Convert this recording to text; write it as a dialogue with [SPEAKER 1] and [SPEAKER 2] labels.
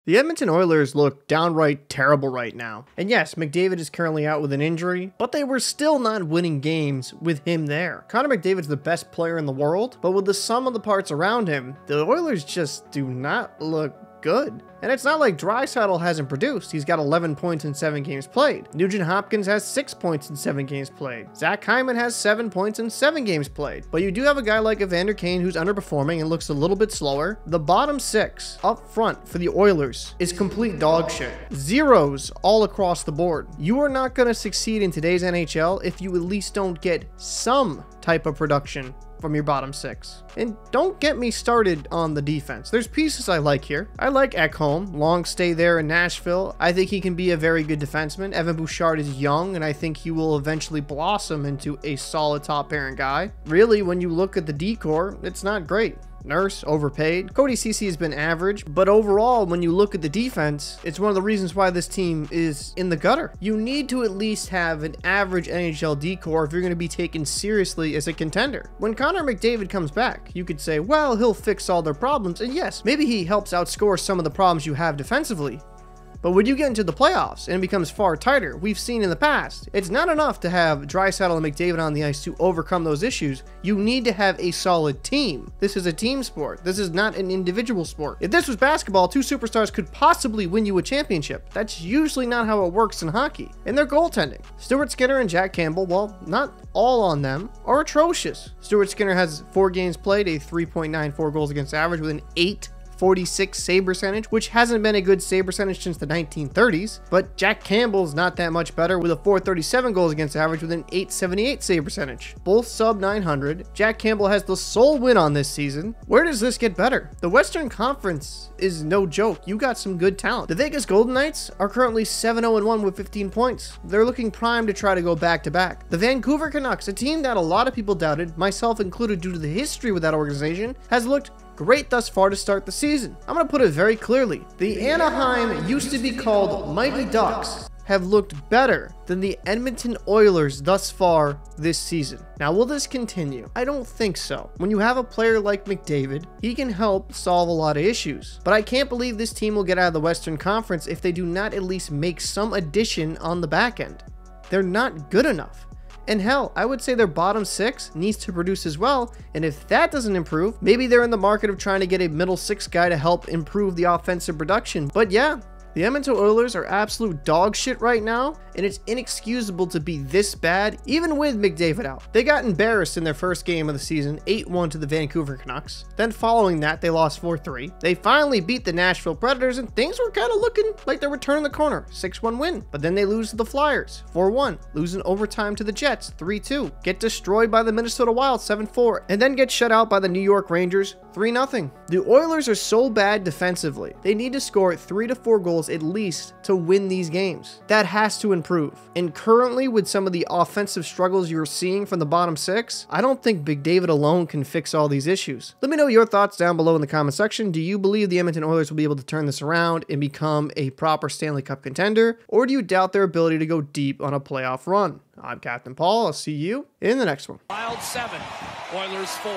[SPEAKER 1] The Edmonton Oilers look downright terrible right now. And yes, McDavid is currently out with an injury, but they were still not winning games with him there. Connor McDavid's the best player in the world, but with the sum of the parts around him, the Oilers just do not look good. And it's not like Draisaitl hasn't produced. He's got 11 points in 7 games played. Nugent-Hopkins has 6 points in 7 games played. Zach Hyman has 7 points in 7 games played. But you do have a guy like Evander Kane who's underperforming and looks a little bit slower. The bottom 6 up front for the Oilers is complete dog shit. Zeros all across the board. You are not going to succeed in today's NHL if you at least don't get some type of production from your bottom 6. And don't get me started on the defense. There's pieces I like here. I like Ekholm, long stay there in Nashville. I think he can be a very good defenseman. Evan Bouchard is young, and I think he will eventually blossom into a solid top pairing guy. Really, when you look at the D-core, it's not great. Nurse, overpaid. Cody Ceci has been average, but overall, when you look at the defense, it's one of the reasons why this team is in the gutter. You need to at least have an average NHL D-core if you're going to be taken seriously as a contender. When Connor McDavid comes back, you could say, well, he'll fix all their problems, and yes, maybe he helps outscore some of the problems you have defensively. But when you get into the playoffs and it becomes far tighter, we've seen in the past, it's not enough to have Draisaitl and McDavid on the ice to overcome those issues. You need to have a solid team. This is a team sport. This is not an individual sport. If this was basketball, 2 superstars could possibly win you a championship. That's usually not how it works in hockey. And their goaltending. Stuart Skinner and Jack Campbell, well, not all on them, are atrocious. Stuart Skinner has 4 games played, a 3.94 goals against average with an 8.46 save percentage, which hasn't been a good save percentage since the 1930s, but Jack Campbell's not that much better with a 437 goals against average with an 878 save percentage. Both sub 900. Jack Campbell has the sole win on this season. Where does this get better? The Western Conference is no joke. You got some good talent. The Vegas Golden Knights are currently 7-0-1 with 15 points. They're looking primed to try to go back-to-back. The Vancouver Canucks, a team that a lot of people doubted, myself included due to the history with that organization, has looked great thus far to start the season. I'm going to put it very clearly. The Anaheim, used to be called Mighty Ducks, have looked better than the Edmonton Oilers thus far this season. Now, will this continue? I don't think so. When you have a player like McDavid, he can help solve a lot of issues. But I can't believe this team will get out of the Western Conference if they do not at least make some addition on the back end. They're not good enough. And hell, I would say their bottom 6 needs to produce as well, and if that doesn't improve, maybe they're in the market of trying to get a middle 6 guy to help improve the offensive production. But yeah, the Edmonton Oilers are absolute dog shit right now, and it's inexcusable to be this bad, even with McDavid out. They got embarrassed in their first game of the season, 8-1 to the Vancouver Canucks. Then following that, they lost 4-3. They finally beat the Nashville Predators, and things were kind of looking like they were turning the corner, 6-1 win. But then they lose to the Flyers, 4-1, lose in overtime to the Jets, 3-2, get destroyed by the Minnesota Wild, 7-4, and then get shut out by the New York Rangers, 3-0. The Oilers are so bad defensively, they need to score 3 to 4 goals at least to win these games. That has to improve. And currently, with some of the offensive struggles you're seeing from the bottom 6, I don't think McDavid alone can fix all these issues. Let me know your thoughts down below in the comment section. Do you believe the Edmonton Oilers will be able to turn this around and become a proper Stanley Cup contender, or do you doubt their ability to go deep on a playoff run? I'm Captain Paul. I'll see you in the next one.
[SPEAKER 2] Wild 7, Oilers 4.